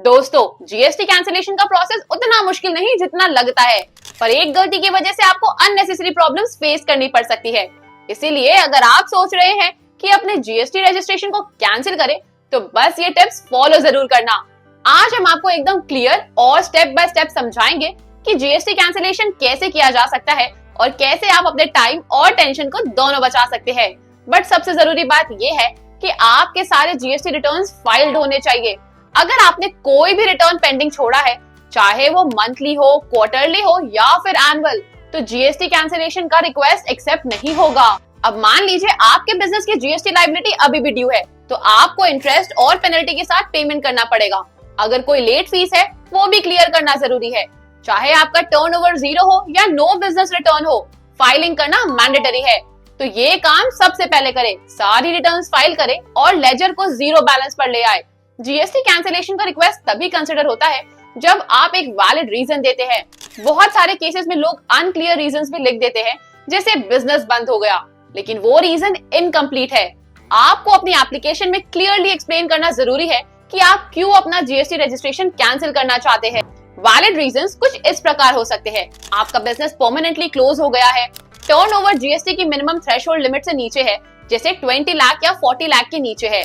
दोस्तों, GST cancellation का process उतना मुश्किल नहीं जितना लगता है, पर एक गलती की वजह से आपको अननेसेसरी प्रॉब्लम्स फेस करनी पड़ सकती है। इसीलिए अगर आप सोच रहे हैं कि अपने जीएसटी रजिस्ट्रेशन को कैंसिल करें, तो बस ये टिप्स फॉलो जरूर करना। आज हम आपको एकदम क्लियर और स्टेप बाय स्टेप समझाएंगे कि जीएसटी कैंसिलेशन कैसे किया जा सकता है और कैसे आप अपने टाइम और टेंशन को दोनों बचा सकते हैं। बट सबसे जरूरी बात ये है कि आपके सारे जीएसटी रिटर्न्स फाइल्ड होने चाहिए। अगर आपने कोई भी रिटर्न पेंडिंग छोड़ा है, चाहे वो मंथली हो, क्वार्टरली हो या फिर एनुअल, तो जीएसटी कैंसिलेशन का रिक्वेस्ट एक्सेप्ट नहीं होगा। अब मान लीजिए आपके बिजनेस की जीएसटी लायबिलिटी अभी भी ड्यू है, तो आपको इंटरेस्ट और पेनल्टी के साथ पेमेंट करना पड़ेगा। अगर कोई लेट फीस है, वो भी क्लियर करना जरूरी है। चाहे आपका टर्नओवर 0 हो या नो बिजनेस रिटर्न हो, फाइलिंग करना मैंडेटरी है। तो ये काम सबसे पहले करें, सारी रिटर्न्स फाइल करें और लेजर को 0 बैलेंस पर ले आए। जीएसटी कैंसिलेशन का रिक्वेस्ट तभी कंसिडर होता है जब आप एक वैलिड रीजन देते हैं। बहुत सारे केसेस में लोग अनक्लियर रीजंस भी लिख देते हैं, जैसे बिजनेस बंद हो गया, लेकिन वो रीजन इनकम्प्लीट है। आपको अपनी एप्लीकेशन में क्लियरली एक्सप्लेन करना जरूरी है कि आप क्यों अपना जीएसटी रजिस्ट्रेशन कैंसिल करना चाहते हैं। वैलिड रीजंस कुछ इस प्रकार हो सकते हैं। आपका बिजनेस परमानेंटली क्लोज हो गया है, टर्नओवर जीएसटी की मिनिमम थ्रेशोल्ड लिमिट से नीचे है, जैसे 20 लाख या 40 लाख के नीचे है,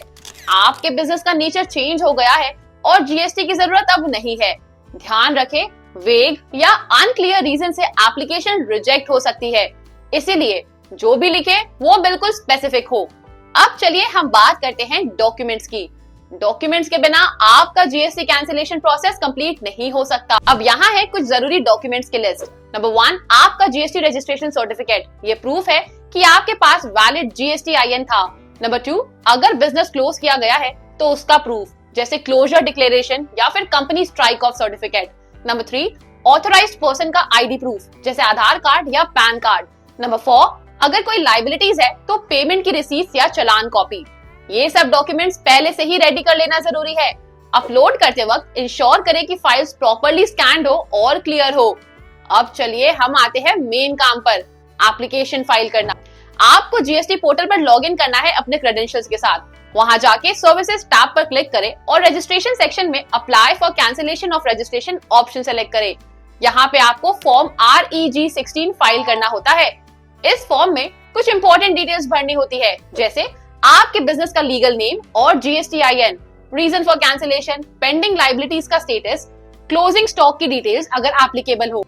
आपके बिजनेस का नेचर चेंज हो गया है और जीएसटी की जरूरत अब नहीं है। ध्यान रखें, वेग या अनक्लियर रीजन से एप्लीकेशन रिजेक्ट हो सकती है, इसीलिए जो भी लिखे वो बिल्कुल स्पेसिफिक हो। अब चलिए हम बात करते हैं डॉक्यूमेंट्स की। डॉक्यूमेंट्स के बिना आपका जीएसटी कैंसिलेशन प्रोसेस कंप्लीट नहीं हो सकता। अब यहाँ है कुछ जरूरी डॉक्यूमेंट्स की लिस्ट। नंबर 1, आपका जीएसटी रजिस्ट्रेशन सर्टिफिकेट। ये प्रूफ है कि आपके पास वैलिड जीएसटी आईएन था। नंबर 2, अगर बिजनेस क्लोज किया गया है तो उसका प्रूफ, जैसे क्लोजर डिक्लेरेशन या फिर company strike off certificate. Number 3, authorised person का आईडी प्रूफ, जैसे आधार कार्ड या पैन कार्ड। नंबर 4, अगर कोई लायबिलिटीज है तो पेमेंट की रिसीट या चालान कॉपी। ये सब डॉक्यूमेंट्स पहले से ही रेडी कर लेना जरूरी है। अपलोड करते वक्त इंश्योर करें कि फाइल्स प्रॉपर्ली स्कैन्ड हो और क्लियर हो। अब चलिए हम आते हैं मेन काम पर, एप्लीकेशन फाइल करना। आपको जीएसटी पोर्टल पर लॉगिन करना है अपने क्रेडेंशियल्स के साथ। वहां जाके सर्विसेज टैब पर क्लिक करें और रजिस्ट्रेशन सेक्शन में apply for cancellation of registration option select करें। यहाँ पे आपको फॉर्म REG 16 फाइल करना होता है। इस फॉर्म में कुछ इंपॉर्टेंट डिटेल्स भरनी होती है, जैसे आपके बिजनेस का लीगल नेम और GST IN, reason for cancellation, pending liabilities का स्टेटस, क्लोजिंग स्टॉक की डिटेल्स अगर एप्लीकेबल हो।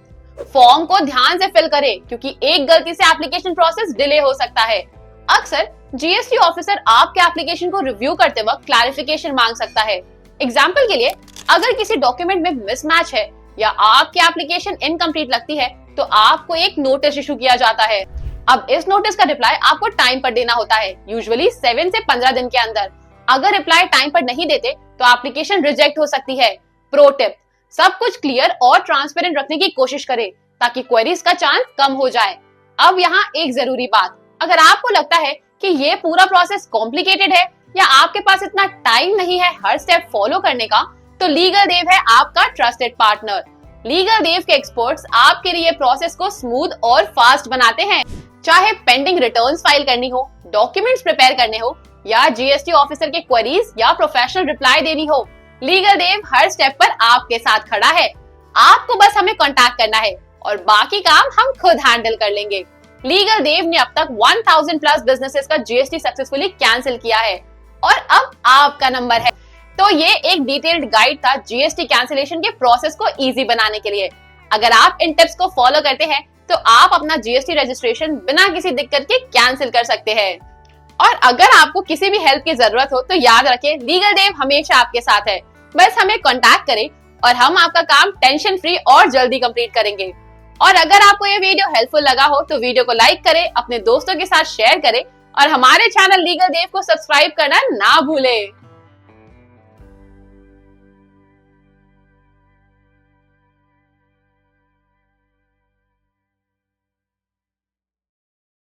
फॉर्म को ध्यान से फिल करें, क्योंकि एक गलती से एप्लीकेशन प्रोसेस डिले हो सकता है। अक्सर जीएसटी ऑफिसर आपके एप्लीकेशन को रिव्यू करते वक्त क्लैरिफिकेशन मांग सकता है। एग्जाम्पल के लिए, अगर किसी डॉक्यूमेंट में मिसमैच है या आपकी एप्लीकेशन इनकम्प्लीट लगती है, तो आपको एक नोटिस इशू किया जाता है। अब इस नोटिस का रिप्लाई आपको टाइम पर देना होता है, यूजुअली 7 से 15 दिन के अंदर। अगर रिप्लाई टाइम पर नहीं देते तो एप्लीकेशन रिजेक्ट हो सकती है। प्रो टिप, सब कुछ क्लियर और ट्रांसपेरेंट रखने की कोशिश करें ताकि क्वेरीज का चांस कम हो जाए। अब यहाँ एक जरूरी बात, अगर आपको लगता है कि ये पूरा प्रोसेस कॉम्प्लिकेटेड है या आपके पास इतना टाइम नहीं है हर स्टेप फॉलो करने का, तो लीगल देव है आपका ट्रस्टेड पार्टनर। लीगल देव के एक्सपर्ट्स आपके लिए प्रोसेस को स्मूथ और फास्ट बनाते हैं। चाहे पेंडिंग रिटर्न्स फाइल करनी हो, डॉक्यूमेंट्स प्रिपेयर करने हो या जीएसटी ऑफिसर के क्वेरीज या प्रोफेशनल रिप्लाई देनी हो, लीगल देव हर स्टेप पर आपके साथ खड़ा है। आपको बस हमें कांटेक्ट करना है और बाकी काम हम खुद हैंडल कर लेंगे। लीगल देव ने अब तक 1000 प्लस बिजनेसेस का जीएसटी सक्सेसफुली कैंसिल किया है और अब आपका नंबर है। तो ये एक डिटेल्ड गाइड था जीएसटी कैंसिलेशन के प्रोसेस को इजी बनाने के लिए। अगर आप इन टिप्स को फॉलो करते हैं तो आप अपना जीएसटी रजिस्ट्रेशन बिना किसी दिक्कत के कैंसिल कर सकते हैं। और अगर आपको किसी भी हेल्प की जरूरत हो तो याद रखें, लीगल देव हमेशा आपके साथ है। बस हमें कांटेक्ट करें और हम आपका काम टेंशन फ्री और जल्दी कंप्लीट करेंगे। और अगर आपको ये वीडियो हेल्पफुल लगा हो तो वीडियो को लाइक करें, अपने दोस्तों के साथ शेयर करें और हमारे चैनल लीगल देव को सब्सक्राइब करना ना भूलें।